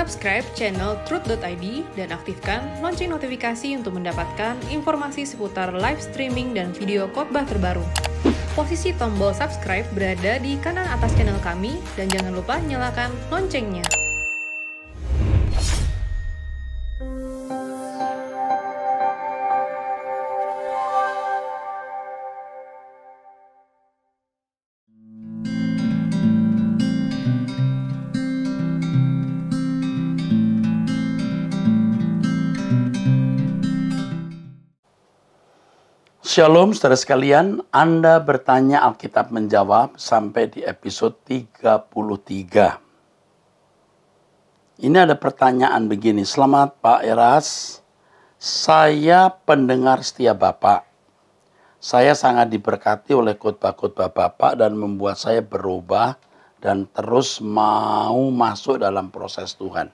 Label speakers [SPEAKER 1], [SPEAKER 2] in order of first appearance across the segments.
[SPEAKER 1] Subscribe channel Truth.id dan aktifkan lonceng notifikasi untuk mendapatkan informasi seputar live streaming dan video khotbah terbaru. Posisi tombol subscribe berada di kanan atas channel kami dan jangan lupa nyalakan loncengnya.
[SPEAKER 2] Shalom saudara sekalian, Anda bertanya Alkitab menjawab sampai di episode 33. Ini ada pertanyaan begini, selamat Pak Eras, saya pendengar setia Bapak. Saya sangat diberkati oleh khotbah-khotbah Bapak dan membuat saya berubah dan terus mau masuk dalam proses Tuhan.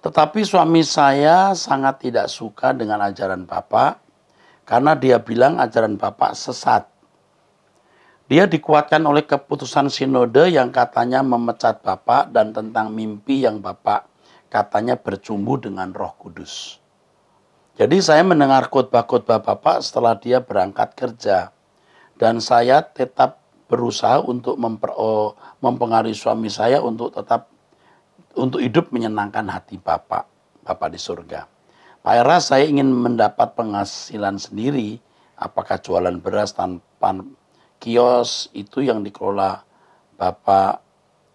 [SPEAKER 2] Tetapi suami saya sangat tidak suka dengan ajaran Bapak, karena dia bilang ajaran Bapak sesat. Dia dikuatkan oleh keputusan sinode yang katanya memecat Bapak dan tentang mimpi yang Bapak katanya bercumbu dengan Roh Kudus. Jadi saya mendengar khotbah-khotbah Bapak setelah dia berangkat kerja. Dan saya tetap berusaha untuk mempengaruhi suami saya untuk hidup menyenangkan hati Bapak di surga. Pak Eras, saya ingin mendapat penghasilan sendiri. Apakah jualan beras tanpa kios itu yang dikelola Bapak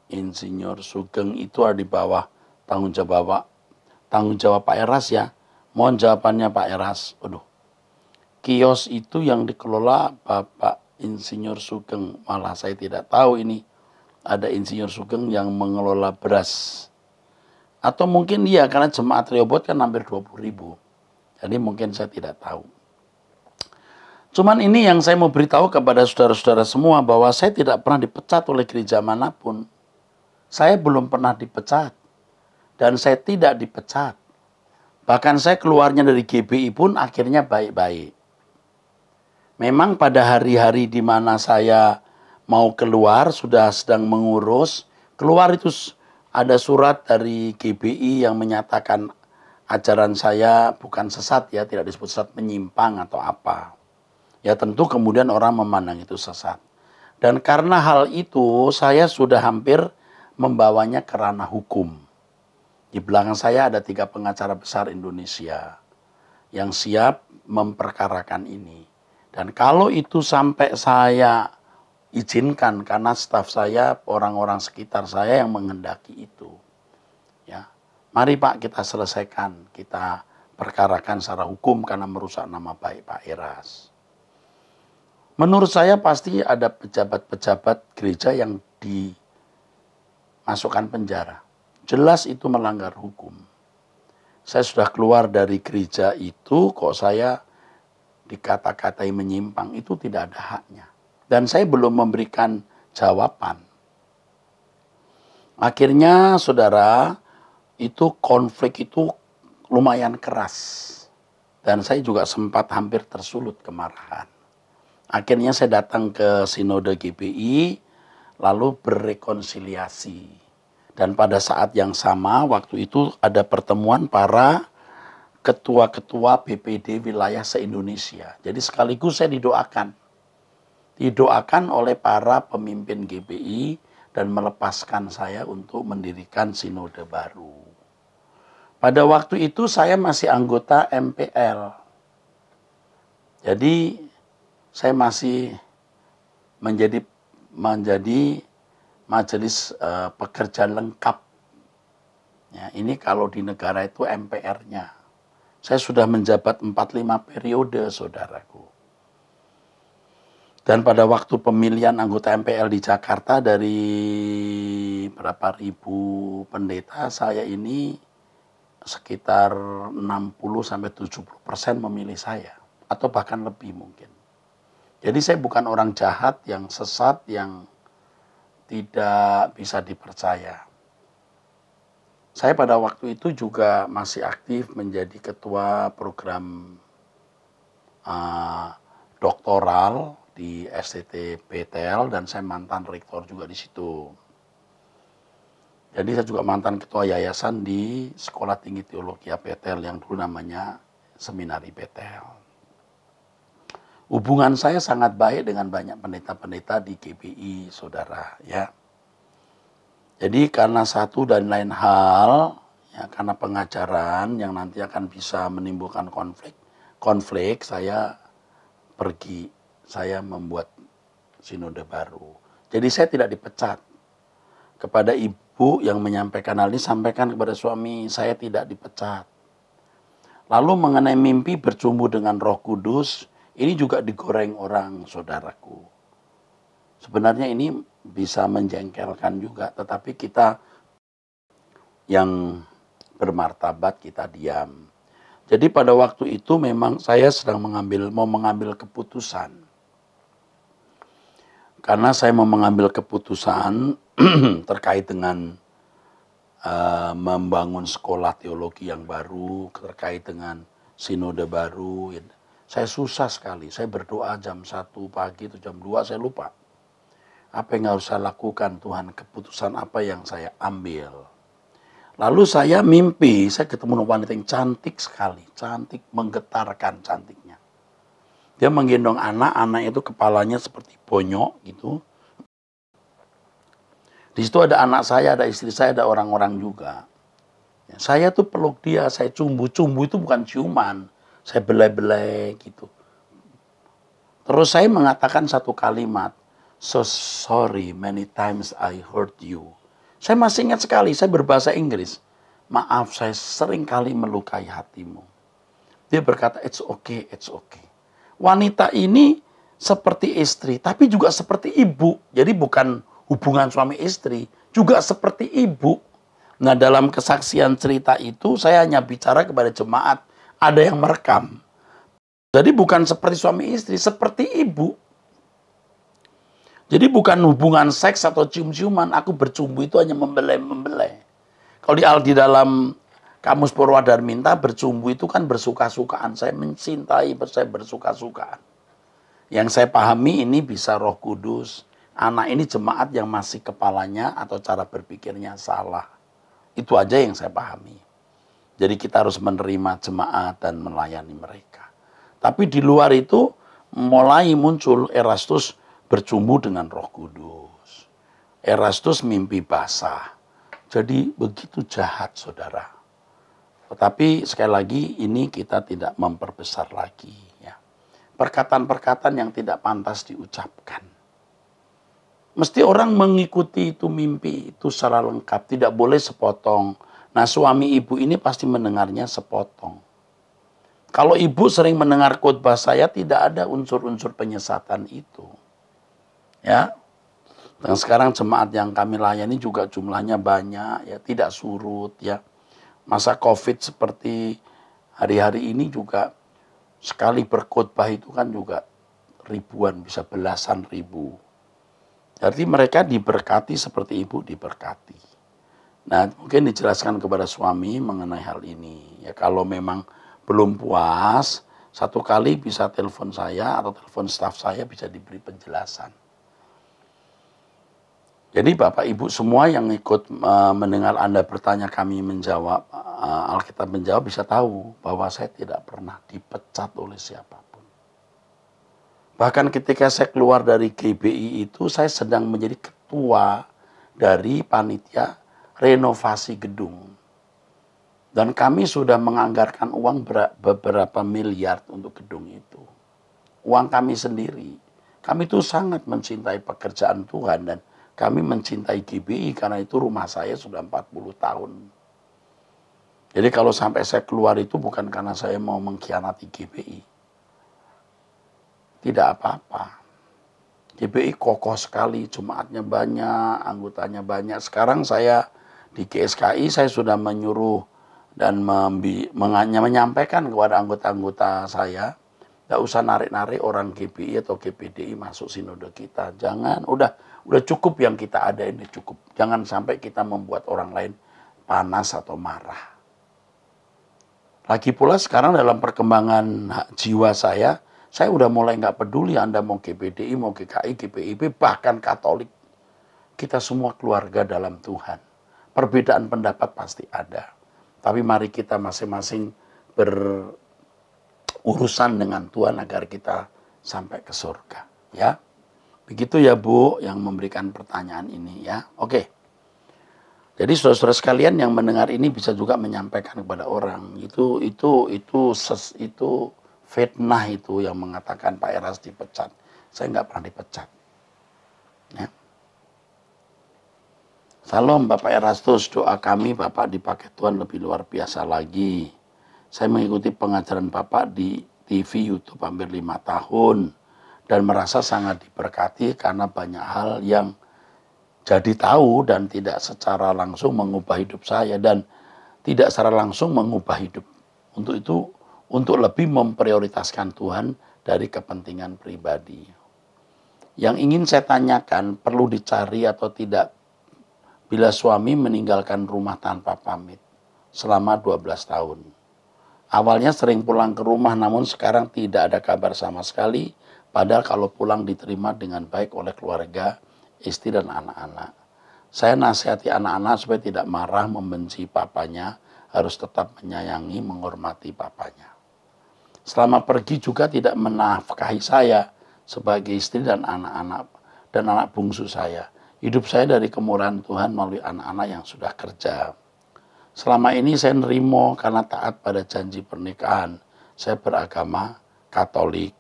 [SPEAKER 2] Insinyur Sugeng itu ada di bawah tanggung jawab Pak Eras ya? Mohon jawabannya Pak Eras. Kios itu yang dikelola Bapak Insinyur Sugeng. Malah saya tidak tahu ini ada Insinyur Sugeng yang mengelola beras. Atau mungkin iya, karena jemaat Rehoboth kan hampir 20.000. Jadi mungkin saya tidak tahu. Cuman ini yang saya mau beritahu kepada saudara-saudara semua, bahwa saya tidak pernah dipecat oleh gereja manapun. Saya belum pernah dipecat. Dan saya tidak dipecat. Bahkan saya keluarnya dari GBI pun akhirnya baik-baik. Memang pada hari-hari di mana saya mau keluar, sudah sedang mengurus, keluar itu ada surat dari GBI yang menyatakan ajaran saya bukan sesat ya, tidak disebut sesat, menyimpang atau apa. Ya tentu kemudian orang memandang itu sesat. Dan karena hal itu saya sudah hampir membawanya ke ranah hukum. Di belakang saya ada 3 pengacara besar Indonesia yang siap memperkarakan ini. Dan kalau itu sampai saya izinkan, karena staf saya, orang-orang sekitar saya yang menghendaki itu. Ya, mari Pak kita selesaikan, kita perkarakan secara hukum karena merusak nama baik Pak Eras. Menurut saya pasti ada pejabat-pejabat gereja yang dimasukkan penjara. Jelas itu melanggar hukum. Saya sudah keluar dari gereja itu, kok saya dikata-katai menyimpang, itu tidak ada haknya. Dan saya belum memberikan jawaban. Akhirnya saudara, itu konflik itu lumayan keras. Dan saya juga sempat hampir tersulut kemarahan. Akhirnya saya datang ke sinode GBI, lalu berrekonsiliasi. Dan pada saat yang sama, waktu itu ada pertemuan para ketua-ketua BPD wilayah se-Indonesia. Jadi sekaligus saya didoakan oleh para pemimpin GBI dan melepaskan saya untuk mendirikan sinode baru. Pada waktu itu saya masih anggota MPL. Jadi saya masih menjadi majelis pekerja lengkap. Ya, ini kalau di negara itu MPR-nya. Saya sudah menjabat 45 periode, saudaraku. Dan pada waktu pemilihan anggota MPL di Jakarta dari berapa ribu pendeta, saya ini sekitar 60-70% memilih saya. Atau bahkan lebih mungkin. Jadi saya bukan orang jahat yang sesat, yang tidak bisa dipercaya. Saya pada waktu itu juga masih aktif menjadi ketua program doktoral di STT PTL dan saya mantan rektor juga di situ. Jadi saya juga mantan ketua yayasan di Sekolah Tinggi Teologi Betel yang dulu namanya Seminari Betel. Hubungan saya sangat baik dengan banyak pendeta-pendeta di GBI, saudara, ya. Jadi karena satu dan lain hal, ya, karena pengajaran yang nanti akan bisa menimbulkan konflik, saya pergi, saya membuat sinode baru. Jadi saya tidak dipecat. Kepada ibu yang menyampaikan hal ini, sampaikan kepada suami, saya tidak dipecat. Lalu mengenai mimpi bercumbu dengan Roh Kudus, ini juga digoreng orang, saudaraku. Sebenarnya ini bisa menjengkelkan juga, tetapi kita yang bermartabat, kita diam. Jadi pada waktu itu memang saya sedang mau mengambil keputusan. Karena saya mau mengambil keputusan terkait dengan membangun sekolah teologi yang baru, terkait dengan sinode baru. Saya susah sekali, saya berdoa jam 1 pagi atau jam 2, saya lupa. Apa yang harus saya lakukan, Tuhan, keputusan apa yang saya ambil. Lalu saya mimpi, saya ketemu wanita yang cantik sekali, cantik, menggetarkan cantiknya. Dia menggendong anak itu kepalanya seperti bonyok gitu. Di situ ada anak saya, ada istri saya, ada orang-orang juga. Saya tuh peluk dia, saya cumbu itu bukan ciuman, saya belai-belai gitu. Terus saya mengatakan satu kalimat, so sorry many times I hurt you. Saya masih ingat sekali, saya berbahasa Inggris. Maaf, saya sering kali melukai hatimu. Dia berkata, it's okay, it's okay. Wanita ini seperti istri, tapi juga seperti ibu. Jadi bukan hubungan suami istri, juga seperti ibu. Nah, dalam kesaksian cerita itu, saya hanya bicara kepada jemaat. Ada yang merekam. Jadi bukan seperti suami istri, seperti ibu. Jadi bukan hubungan seks atau cium-ciuman. Aku bercumbu itu hanya membelai. Kalau di dalam Kamus Purwadarminta, bercumbu itu kan bersuka-sukaan. Saya mencintai, saya bersuka-sukaan. Yang saya pahami ini bisa Roh Kudus. Anak ini jemaat yang masih kepalanya atau cara berpikirnya salah. Itu aja yang saya pahami. Jadi kita harus menerima jemaat dan melayani mereka. Tapi di luar itu mulai muncul Erastus bercumbu dengan Roh Kudus. Erastus mimpi basah. Jadi begitu jahat, saudara. Tetapi sekali lagi ini kita tidak memperbesar lagi. Ya. Perkataan-perkataan yang tidak pantas diucapkan. Mesti orang mengikuti itu mimpi itu secara lengkap. Tidak boleh sepotong. Nah, suami ibu ini pasti mendengarnya sepotong. Kalau ibu sering mendengar khotbah saya, tidak ada unsur-unsur penyesatan itu. Ya. Dan sekarang jemaat yang kami layani juga jumlahnya banyak, ya, tidak surut, ya. Masa COVID seperti hari-hari ini juga sekali berkhotbah itu kan juga ribuan, bisa belasan ribu. Jadi mereka diberkati seperti ibu diberkati. Nah, mungkin dijelaskan kepada suami mengenai hal ini. Ya, kalau memang belum puas, satu kali bisa telepon saya atau telepon staf saya, bisa diberi penjelasan. Jadi Bapak Ibu semua yang ikut mendengar Anda bertanya, kami menjawab, Alkitab menjawab, bisa tahu bahwa saya tidak pernah dipecat oleh siapapun. Bahkan ketika saya keluar dari GBI itu, saya sedang menjadi ketua dari panitia renovasi gedung. Dan kami sudah menganggarkan uang beberapa miliar untuk gedung itu. Uang kami sendiri. Kami itu sangat mencintai pekerjaan Tuhan dan kami mencintai GBI karena itu rumah saya sudah 40 tahun. Jadi kalau sampai saya keluar itu bukan karena saya mau mengkhianati GBI. Tidak apa-apa. GBI kokoh sekali, jemaatnya banyak, anggotanya banyak. Sekarang saya di GSKI saya sudah menyuruh dan menyampaikan kepada anggota-anggota saya, tidak usah narik-narik orang GBI atau GPDI masuk sinode kita. Jangan, udah cukup yang kita ada ini cukup. Jangan sampai kita membuat orang lain panas atau marah. Lagi pula sekarang dalam perkembangan jiwa saya udah mulai nggak peduli Anda mau GPDI, mau GKI, GPIB, bahkan Katolik. Kita semua keluarga dalam Tuhan. perbedaan pendapat pasti ada. Tapi mari kita masing-masing berurusan dengan Tuhan agar kita sampai ke surga. Ya, begitu ya Bu yang memberikan pertanyaan ini ya. Oke. Jadi saudara-saudara sekalian yang mendengar ini bisa juga menyampaikan kepada orang. Itu fitnah itu yang mengatakan Pak Eras dipecat. Saya nggak pernah dipecat. Ya. Salam Bapak Erastus, doa kami Bapak dipakai Tuhan lebih luar biasa lagi. Saya mengikuti pengajaran Bapak di TV YouTube hampir 5 tahun. Dan merasa sangat diberkati karena banyak hal yang jadi tahu dan tidak secara langsung mengubah hidup saya. Dan tidak secara langsung mengubah hidup. Untuk itu, untuk lebih memprioritaskan Tuhan dari kepentingan pribadi. Yang ingin saya tanyakan, perlu dicari atau tidak bila suami meninggalkan rumah tanpa pamit selama 12 tahun. Awalnya sering pulang ke rumah namun sekarang tidak ada kabar sama sekali. Padahal kalau pulang diterima dengan baik oleh keluarga, istri dan anak-anak. Saya nasihati anak-anak supaya tidak marah, membenci papanya, harus tetap menyayangi, menghormati papanya. Selama pergi juga tidak menafkahi saya sebagai istri dan anak-anak dan anak bungsu saya. Hidup saya dari kemurahan Tuhan melalui anak-anak yang sudah kerja. Selama ini saya nerimo karena taat pada janji pernikahan. Saya beragama Katolik.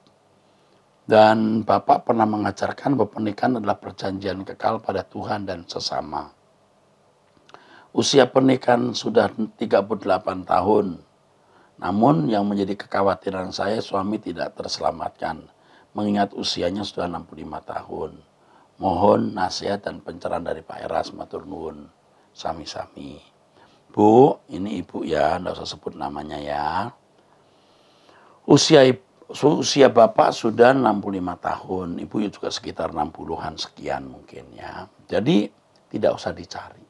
[SPEAKER 2] Dan Bapak pernah mengajarkan bahwa pernikahan adalah perjanjian kekal pada Tuhan dan sesama. Usia pernikahan sudah 38 tahun. Namun yang menjadi kekhawatiran saya, suami tidak terselamatkan. Mengingat usianya sudah 65 tahun. Mohon nasihat dan pencerahan dari Pak Eras, matur nuwun. Sami-sami. Bu, ini ibu ya, enggak usah sebut namanya ya. Usia Bapak sudah 65 tahun, ibu juga sekitar 60-an sekian mungkin ya. Jadi tidak usah dicari.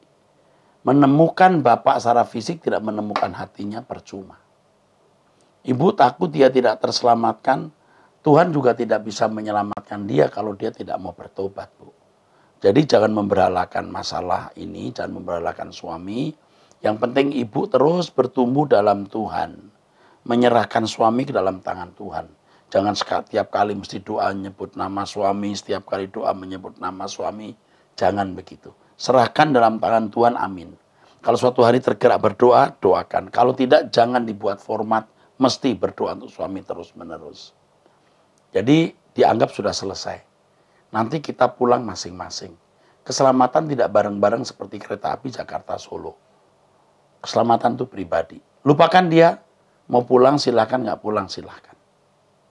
[SPEAKER 2] Menemukan Bapak secara fisik tidak menemukan hatinya percuma. Ibu takut dia tidak terselamatkan, Tuhan juga tidak bisa menyelamatkan dia kalau dia tidak mau bertobat, Bu. Jadi jangan memberhalakan masalah ini, jangan memberhalakan suami. Yang penting ibu terus bertumbuh dalam Tuhan. Menyerahkan suami ke dalam tangan Tuhan. Jangan setiap kali mesti doa menyebut nama suami, setiap kali doa menyebut nama suami. Jangan begitu. Serahkan dalam tangan Tuhan, amin. Kalau suatu hari tergerak berdoa, doakan. Kalau tidak, jangan dibuat format, mesti berdoa untuk suami terus-menerus. Jadi dianggap sudah selesai. Nanti kita pulang masing-masing. Keselamatan tidak bareng-bareng seperti kereta api Jakarta-Solo. Keselamatan itu pribadi. Lupakan dia, mau pulang silahkan, nggak pulang silahkan.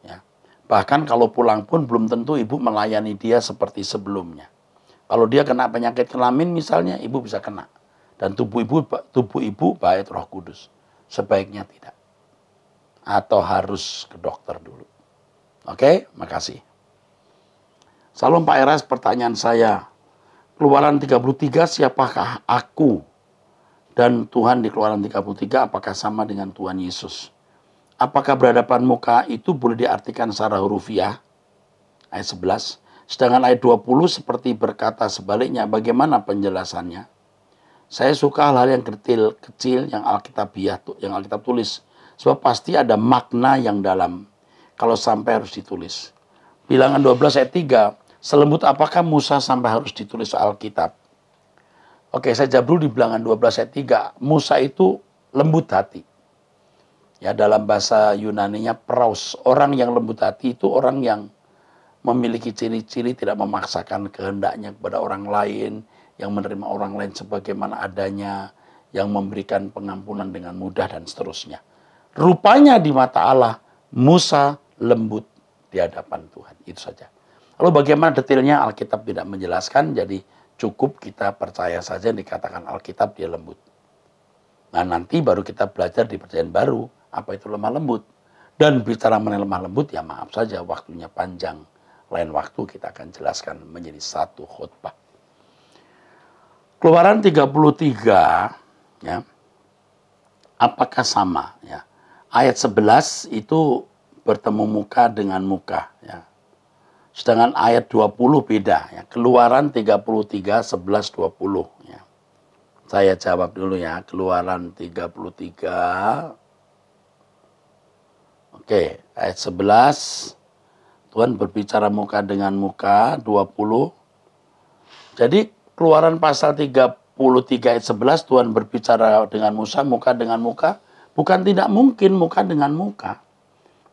[SPEAKER 2] Ya. Bahkan kalau pulang pun belum tentu ibu melayani dia seperti sebelumnya. Kalau dia kena penyakit kelamin misalnya, ibu bisa kena. Dan tubuh ibu bait Roh Kudus. Sebaiknya tidak. Atau harus ke dokter dulu. Oke, makasih. Salam Pak Eras, pertanyaan saya. Keluaran 33, siapakah aku? Dan Tuhan di Keluaran 33, apakah sama dengan Tuhan Yesus? Apakah berhadapan muka itu boleh diartikan secara hurufiah? Ayat 11. Sedangkan ayat 20 seperti berkata sebaliknya, bagaimana penjelasannya? Saya suka hal-hal yang kecil yang Alkitab tulis. Sebab pasti ada makna yang dalam. Kalau sampai harus ditulis. Bilangan 12 ayat 3. Selembut apakah Musa sampai harus ditulis Alkitab? Oke, saya jawab dulu di bilangan 12 ayat 3. Musa itu lembut hati. Ya, dalam bahasa Yunaninya praus. Orang yang lembut hati itu orang yang memiliki ciri-ciri tidak memaksakan kehendaknya kepada orang lain, yang menerima orang lain sebagaimana adanya, yang memberikan pengampunan dengan mudah dan seterusnya. Rupanya di mata Allah, Musa lembut di hadapan Tuhan. Itu saja. Lalu bagaimana detailnya Alkitab tidak menjelaskan, jadi cukup kita percaya saja yang dikatakan Alkitab dia lembut. Nah nanti baru kita belajar di perjanjian baru, apa itu lemah lembut. Dan bicara mengenai lemah lembut, ya maaf saja waktunya panjang. Lain waktu kita akan jelaskan menjadi satu khutbah. Keluaran 33, ya, apakah sama? Ya. Ayat 11 itu bertemu muka dengan muka. Ya. Sedangkan ayat 20 beda. Ya. Keluaran 33, 11, 20. Ya. Saya jawab dulu ya, Keluaran 33. Oke, ayat 11. Tuhan berbicara muka dengan muka, 20. Jadi Keluaran pasal 33 ayat 11, Tuhan berbicara dengan Musa, muka dengan muka. Bukan tidak mungkin muka dengan muka.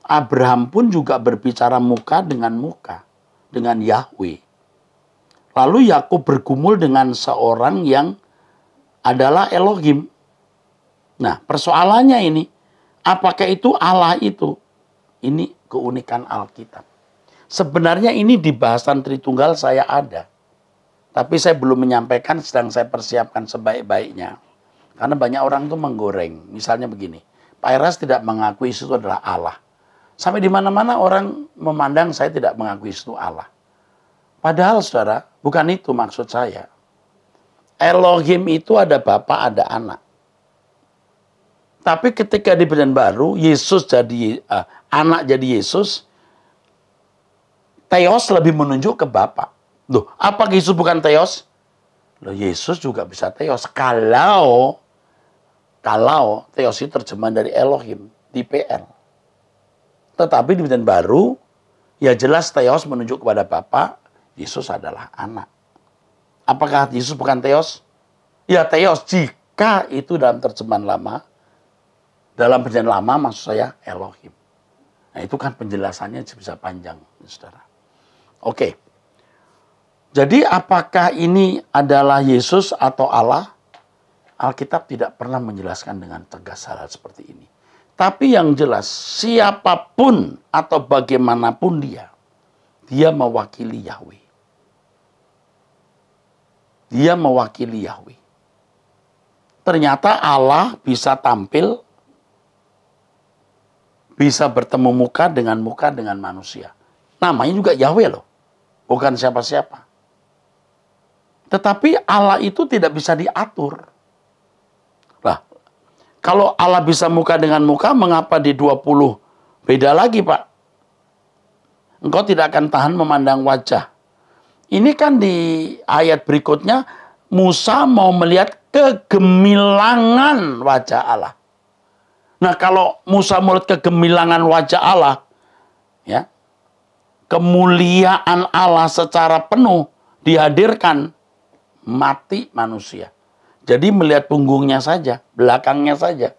[SPEAKER 2] Abraham pun juga berbicara muka dengan muka, dengan Yahweh. Lalu Yakub bergumul dengan seorang yang adalah Elohim. Nah, persoalannya ini, apakah itu Allah itu? Ini keunikan Alkitab. Sebenarnya ini di bahasan Tritunggal saya ada. Tapi saya belum menyampaikan, sedang saya persiapkan sebaik-baiknya. Karena banyak orang tuh menggoreng. Misalnya begini, Pak Eras tidak mengakui Yesus itu adalah Allah. Sampai di mana-mana orang memandang saya tidak mengakui Yesus itu Allah. Padahal saudara, bukan itu maksud saya. Elohim itu ada Bapa, ada Anak. Tapi ketika di Perjanjian Baru, Yesus jadi Anak jadi Yesus, Theos lebih menunjuk ke Bapa. Loh, apa Yesus bukan Theos? Loh, Yesus juga bisa Theos. Kalau Theos itu terjemahan dari Elohim, di PL. Tetapi di Perjanjian Baru, ya jelas Theos menunjuk kepada Bapa, Yesus adalah Anak. Apakah Yesus bukan Theos? Ya Theos jika itu dalam terjemahan lama. Dalam perjanjian lama maksud saya Elohim. Nah itu kan penjelasannya bisa panjang, saudara. Oke. Jadi apakah ini adalah Yesus atau Allah? Alkitab tidak pernah menjelaskan dengan tegas hal seperti ini. Tapi yang jelas siapapun atau bagaimanapun dia mewakili Yahweh. Dia mewakili Yahweh. Ternyata Allah bisa tampil, bisa bertemu muka dengan manusia. Namanya juga Yahweh loh, bukan siapa-siapa. Tetapi Allah itu tidak bisa diatur. Nah, kalau Allah bisa muka dengan muka, mengapa di 20 beda lagi, Pak? Engkau tidak akan tahan memandang wajah. Ini kan di ayat berikutnya, Musa mau melihat kegemilangan wajah Allah. Nah, kalau Musa melihat kegemilangan wajah Allah, ya, kemuliaan Allah secara penuh dihadirkan, mati manusia. Jadi melihat punggungnya saja, belakangnya saja.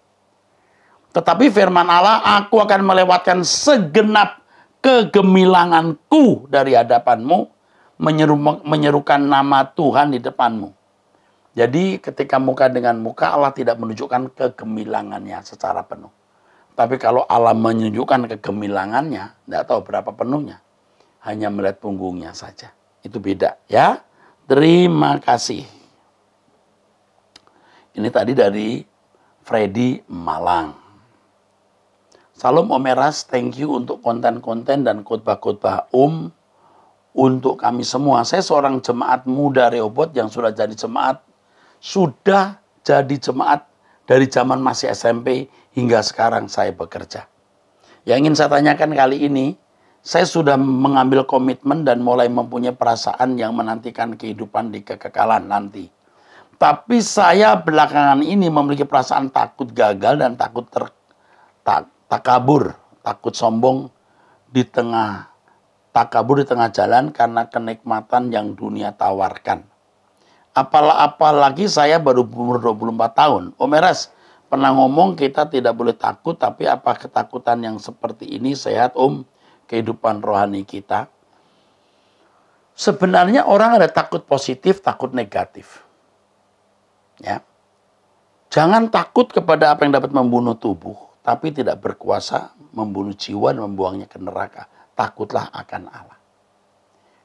[SPEAKER 2] Tetapi firman Allah, aku akan melewatkan segenap kegemilanganku dari hadapanmu, menyerukan nama Tuhan di depanmu. Jadi ketika muka dengan muka, Allah tidak menunjukkan kegemilangannya secara penuh. Tapi kalau Allah menunjukkan kegemilangannya, tidak tahu berapa penuhnya. Hanya melihat punggungnya saja. Itu beda ya. Terima kasih. Ini tadi dari Freddy Malang. Salam Om Eras, thank you untuk konten-konten dan khotbah-khotbah untuk kami semua. Saya seorang jemaat muda Rehoboth yang sudah jadi jemaat dari zaman masih SMP hingga sekarang saya bekerja. Yang ingin saya tanyakan kali ini, saya sudah mengambil komitmen dan mulai mempunyai perasaan yang menantikan kehidupan di kekekalan nanti. Tapi saya belakangan ini memiliki perasaan takut gagal dan takut takabur, takut sombong takabur di tengah jalan karena kenikmatan yang dunia tawarkan. Apalagi saya baru umur 24 tahun. Om Eras pernah ngomong kita tidak boleh takut, tapi apa ketakutan yang seperti ini sehat Om? Kehidupan rohani kita. Sebenarnya orang ada takut positif, takut negatif. Ya. Jangan takut kepada apa yang dapat membunuh tubuh, tapi tidak berkuasa membunuh jiwa dan membuangnya ke neraka. Takutlah akan Allah.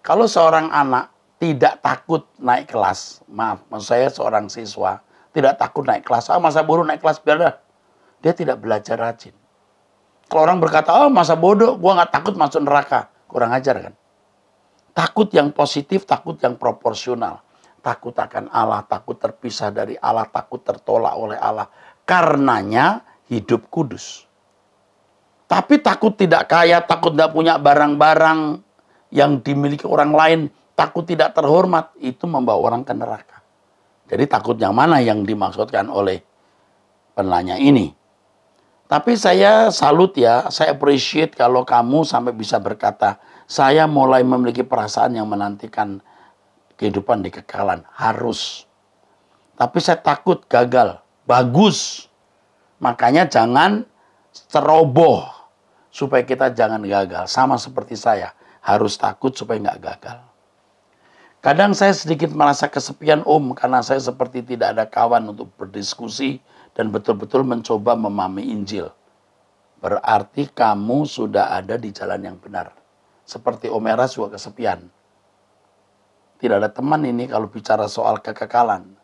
[SPEAKER 2] Kalau seorang anak tidak takut naik kelas, maksud saya seorang siswa, tidak takut naik kelas, masa bodoh naik kelas, biarlah. Dia tidak belajar rajin. Kalau orang berkata, masa bodoh, gua nggak takut masuk neraka. Kurang ajar kan? Takut yang positif, takut yang proporsional. Takut akan Allah, takut terpisah dari Allah, takut tertolak oleh Allah. Karenanya hidup kudus. Tapi takut tidak kaya, takut tidak punya barang-barang yang dimiliki orang lain, takut tidak terhormat, itu membawa orang ke neraka. Jadi takut yang mana yang dimaksudkan oleh penanya ini. Tapi saya salut ya, saya appreciate kalau kamu sampai bisa berkata, saya mulai memiliki perasaan yang menantikan kehidupan di kekekalan. Harus. Tapi saya takut gagal. Bagus. Makanya jangan ceroboh. Supaya kita jangan gagal. Sama seperti saya. Harus takut supaya nggak gagal. Kadang saya sedikit merasa kesepian karena saya seperti tidak ada kawan untuk berdiskusi dan betul-betul mencoba memahami Injil. Berarti kamu sudah ada di jalan yang benar. Seperti Eras juga kesepian. Tidak ada teman ini kalau bicara soal kekekalan.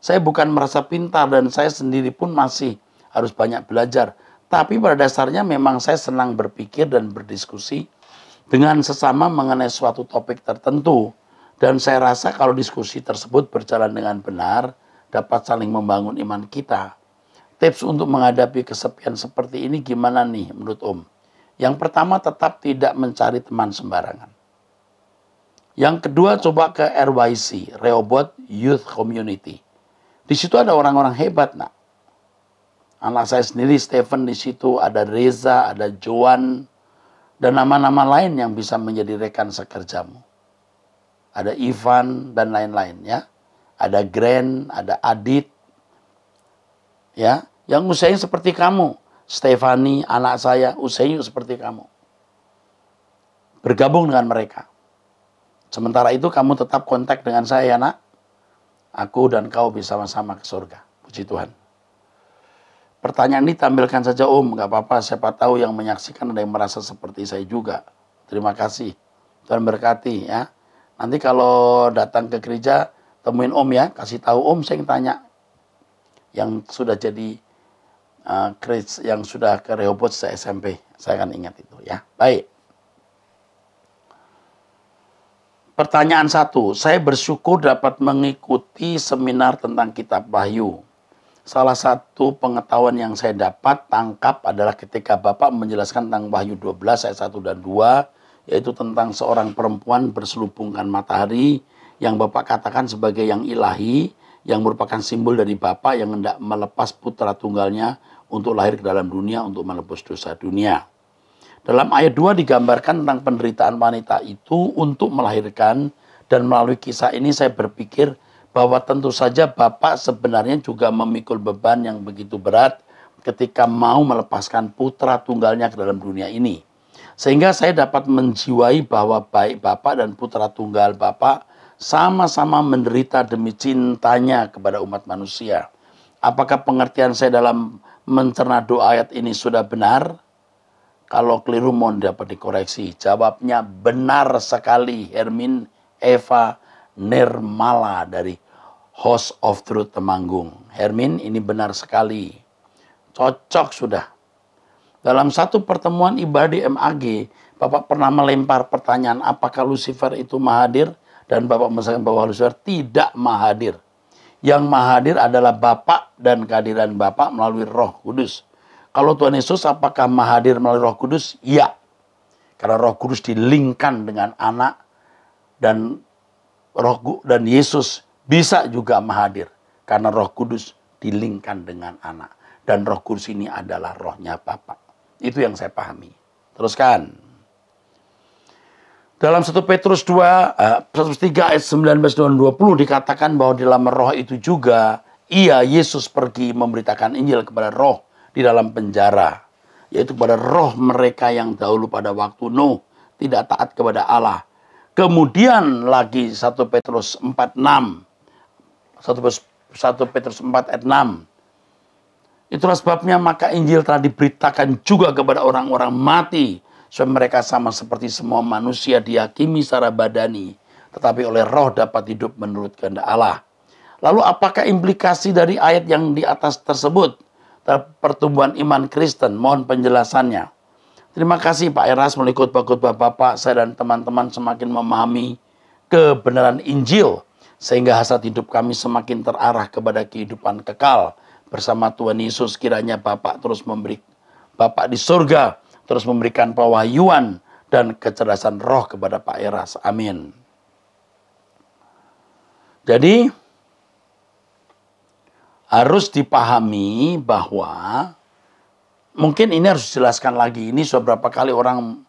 [SPEAKER 2] Saya bukan merasa pintar dan saya sendiri pun masih harus banyak belajar. Tapi pada dasarnya memang saya senang berpikir dan berdiskusi dengan sesama mengenai suatu topik tertentu. Dan saya rasa kalau diskusi tersebut berjalan dengan benar, dapat saling membangun iman kita. Tips untuk menghadapi kesepian seperti ini gimana nih menurut Om? Yang pertama, tetap tidak mencari teman sembarangan. Yang kedua, coba ke RYC, Rehoboth Youth Community. Di situ ada orang-orang hebat, nak. Anak saya sendiri, Stephen, di situ ada Reza, ada Joan, dan nama-nama lain yang bisa menjadi rekan sekerjamu. Ada Ivan dan lain-lain ya. Ada Grand, ada Adit. Ya, yang usianya seperti kamu. Stefani, anak saya, usianya seperti kamu. Bergabung dengan mereka. Sementara itu kamu tetap kontak dengan saya, nak. Aku dan kau bersama-sama ke surga. Puji Tuhan. Pertanyaan ini tampilkan saja Om, nggak apa-apa. Siapa tahu yang menyaksikan ada yang merasa seperti saya juga. Terima kasih. Tuhan berkati ya. Nanti kalau datang ke gereja, temuin Om ya. Kasih tahu Om, saya yang tanya. Yang sudah jadi yang sudah ke Rehoboth SMP. Saya akan ingat itu ya. Baik. Pertanyaan 1. Saya bersyukur dapat mengikuti seminar tentang Kitab Wahyu. Salah satu pengetahuan yang saya dapat tangkap adalah ketika Bapak menjelaskan tentang Wahyu 12 ayat 1 dan 2. Yaitu tentang seorang perempuan berselubungkan matahari yang Bapak katakan sebagai yang ilahi, yang merupakan simbol dari Bapa yang hendak melepas putra tunggalnya untuk lahir ke dalam dunia untuk menebus dosa dunia. Dalam ayat 2 digambarkan tentang penderitaan wanita itu untuk melahirkan, dan melalui kisah ini saya berpikir bahwa tentu saja Bapak sebenarnya juga memikul beban yang begitu berat ketika mau melepaskan putra tunggalnya ke dalam dunia ini. Sehingga saya dapat menjiwai bahwa baik Bapak dan putra tunggal Bapak sama-sama menderita demi cintanya kepada umat manusia. Apakah pengertian saya dalam mencerna doa ayat ini sudah benar? Kalau keliru mohon dapat dikoreksi. Jawabnya benar sekali. Hermin Eva Nirmala dari House of Truth Temanggung. Hermin, ini benar sekali. Cocok sudah. Dalam satu pertemuan ibadah di MAG, Bapak pernah melempar pertanyaan apakah Lucifer itu mahadir? Dan Bapak mengatakan bahwa Lucifer tidak mahadir. Yang mahadir adalah Bapak dan kehadiran Bapak melalui Roh Kudus. Kalau Tuhan Yesus apakah mahadir melalui Roh Kudus? Iya. Karena Roh Kudus dilingkan dengan anak dan Yesus bisa juga mahadir. Karena Roh Kudus dilingkan dengan anak. Dan Roh Kudus ini adalah rohnya Bapak. Itu yang saya pahami. Teruskan. Dalam 1 Petrus 3 ayat 19 dan 20 dikatakan bahwa di dalam roh itu juga Yesus pergi memberitakan Injil kepada roh di dalam penjara. Yaitu kepada roh mereka yang dahulu pada waktu Nuh tidak taat kepada Allah. Kemudian lagi 1 Petrus 4 ayat 6. Itulah sebabnya maka Injil telah diberitakan juga kepada orang-orang mati. Supaya mereka sama seperti semua manusia dihakimi secara badani. Tetapi oleh roh dapat hidup menurut kehendak Allah. Lalu apakah implikasi dari ayat yang di atas tersebut? Pertumbuhan iman Kristen. Mohon penjelasannya. Terima kasih Pak Eras melalui khotbah-khotbah Bapak. Saya dan teman-teman semakin memahami kebenaran Injil. Sehingga hasrat hidup kami semakin terarah kepada kehidupan kekal. Bersama Tuhan Yesus kiranya Bapak di surga terus memberikan pewahyuan dan kecerdasan roh kepada Pak Eras. Amin. Jadi harus dipahami bahwa mungkin ini harus dijelaskan lagi. Ini sudah berapa kali orang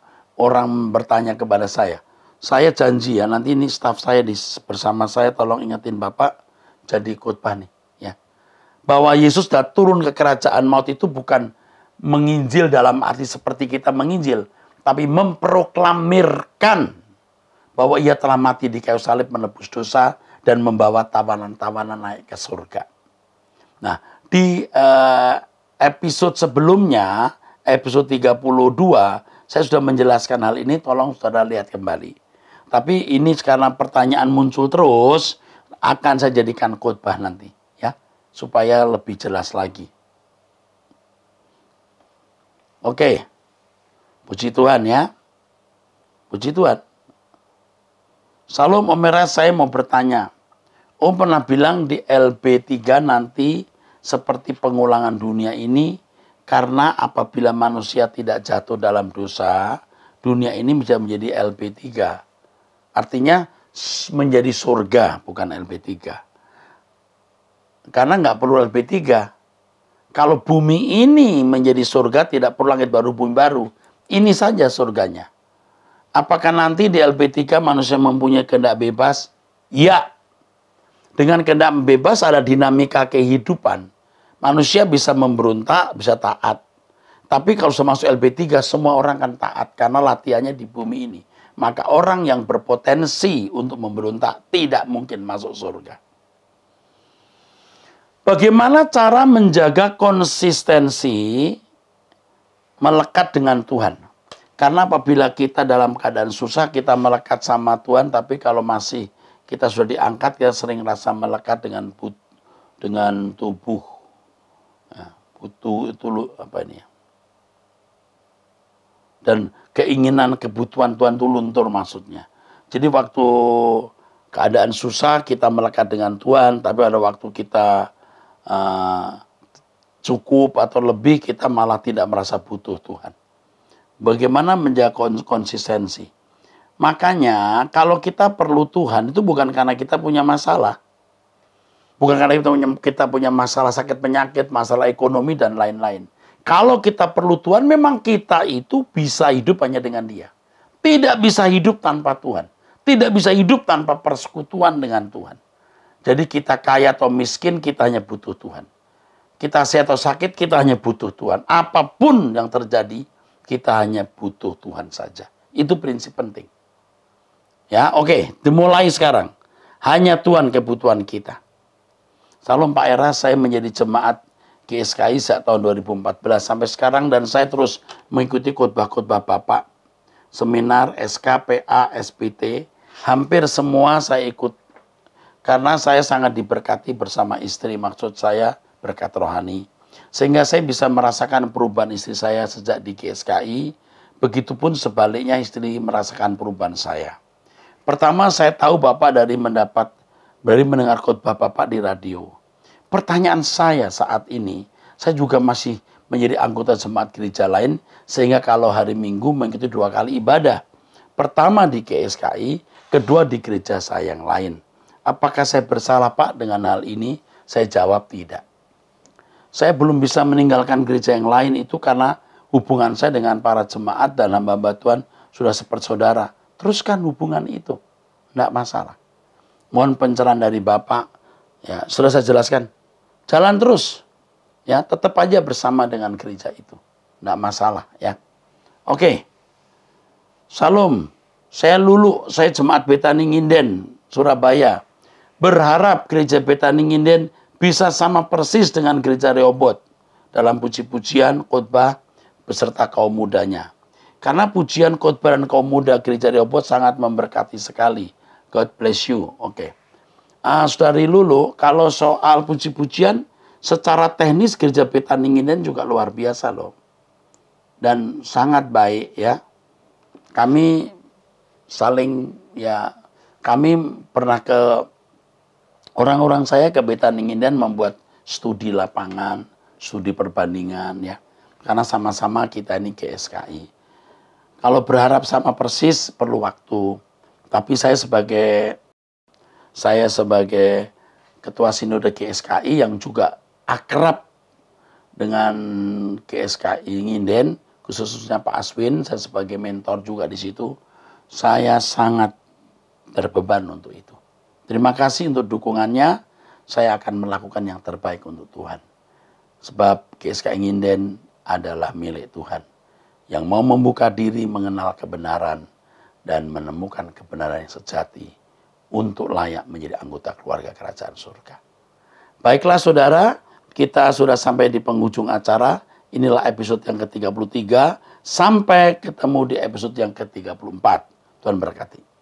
[SPEAKER 2] bertanya kepada saya. Saya janji ya, nanti ini staf saya bersama saya, tolong ingetin Bapak jadi khotbah nih. Ya. Bahwa Yesus sudah turun ke kerajaan maut itu bukan menginjil dalam arti seperti kita menginjil, tapi memproklamirkan bahwa ia telah mati di kayu salib menebus dosa dan membawa tawanan-tawanan naik ke surga. Nah, di episode sebelumnya, episode 32, saya sudah menjelaskan hal ini, tolong saudara lihat kembali. Tapi ini karena pertanyaan muncul terus, akan saya jadikan khotbah nanti, ya, supaya lebih jelas lagi. Oke, puji Tuhan ya, puji Tuhan. Salam Om Eras, saya mau bertanya. Om pernah bilang di LB3 nanti seperti pengulangan dunia ini, karena apabila manusia tidak jatuh dalam dosa, dunia ini bisa menjadi LB3. Artinya menjadi surga, bukan LB3. Karena nggak perlu LB3. Kalau bumi ini menjadi surga, tidak perlu langit baru, bumi baru. Ini saja surganya. Apakah nanti di LB3 manusia mempunyai kehendak bebas? Ya. Dengan kehendak bebas ada dinamika kehidupan. Manusia bisa memberontak, bisa taat. Tapi kalau sudah masuk LB3, semua orang akan taat. Karena latihannya di bumi ini. Maka orang yang berpotensi untuk memberontak tidak mungkin masuk surga. Bagaimana cara menjaga konsistensi melekat dengan Tuhan? Karena apabila kita dalam keadaan susah, kita melekat sama Tuhan, tapi kalau masih kita sudah diangkat, kita sering rasa melekat dengan tubuh. Nah, butuh itu apa ini ya? Dan keinginan, kebutuhan Tuhan itu luntur maksudnya. Jadi waktu keadaan susah, kita melekat dengan Tuhan, tapi ada waktu kita cukup atau lebih, kita malah tidak merasa butuh Tuhan. Bagaimana menjaga konsistensi? Makanya kalau kita perlu Tuhan itu bukan karena kita punya masalah. Bukan karena kita punya masalah sakit penyakit, masalah ekonomi dan lain-lain. Kalau kita perlu Tuhan, memang kita itu bisa hidup hanya dengan Dia. Tidak bisa hidup tanpa Tuhan. Tidak bisa hidup tanpa persekutuan dengan Tuhan. Jadi kita kaya atau miskin, kita hanya butuh Tuhan. Kita sehat atau sakit, kita hanya butuh Tuhan. Apapun yang terjadi, kita hanya butuh Tuhan saja. Itu prinsip penting. Ya, oke, dimulai sekarang. Hanya Tuhan kebutuhan kita. Salam Pak Eras, saya menjadi jemaat GSKI sejak tahun 2014 sampai sekarang, dan saya terus mengikuti khotbah-khotbah Bapak. Seminar, SKPA, SPT, hampir semua saya ikut. Karena saya sangat diberkati bersama istri, maksud saya berkat rohani. Sehingga saya bisa merasakan perubahan istri saya sejak di GSKI, begitupun sebaliknya istri merasakan perubahan saya. Pertama saya tahu Bapak dari mendengar khotbah Bapak di radio. Pertanyaan saya saat ini, saya juga masih menjadi anggota jemaat gereja lain, sehingga kalau hari Minggu mengikuti 2 kali ibadah. Pertama di GSKI, kedua di gereja saya yang lain. Apakah saya bersalah Pak dengan hal ini? Saya jawab tidak. Saya belum bisa meninggalkan gereja yang lain itu karena hubungan saya dengan para jemaat dan hamba-hamba Tuhan sudah seperti saudara. Teruskan hubungan itu. Tidak masalah. Mohon pencerahan dari Bapak. Ya, sudah saya jelaskan. Jalan terus. Ya, tetap aja bersama dengan gereja itu. Tidak masalah ya. Oke. Salam. Saya Lulu, saya jemaat Betani Nginden, Surabaya. Berharap gereja Betani Nginden bisa sama persis dengan gereja Rehoboth dalam puji-pujian, khotbah, beserta kaum mudanya. Karena pujian, khotbah, dan kaum muda gereja Rehoboth sangat memberkati sekali. God bless you. Oke. Saudari Lulu, kalau soal puji-pujian, secara teknis gereja Betani Nginden juga luar biasa loh. Dan sangat baik ya. Kami saling ya, kami pernah ke orang-orang saya ke Betani Nginden membuat studi lapangan, studi perbandingan ya. Karena sama-sama kita ini GSKI. Kalau berharap sama persis perlu waktu. Tapi saya sebagai ketua sinode GSKI yang juga akrab dengan GSKI Nginden, khususnya Pak Aswin, saya sebagai mentor juga di situ, saya sangat berbeban untuk itu. Terima kasih untuk dukungannya, saya akan melakukan yang terbaik untuk Tuhan. Sebab GSKI Nginden adalah milik Tuhan, yang mau membuka diri mengenal kebenaran dan menemukan kebenaran yang sejati untuk layak menjadi anggota keluarga kerajaan surga. Baiklah saudara, kita sudah sampai di penghujung acara. Inilah episode yang ke-33. Sampai ketemu di episode yang ke-34. Tuhan berkati.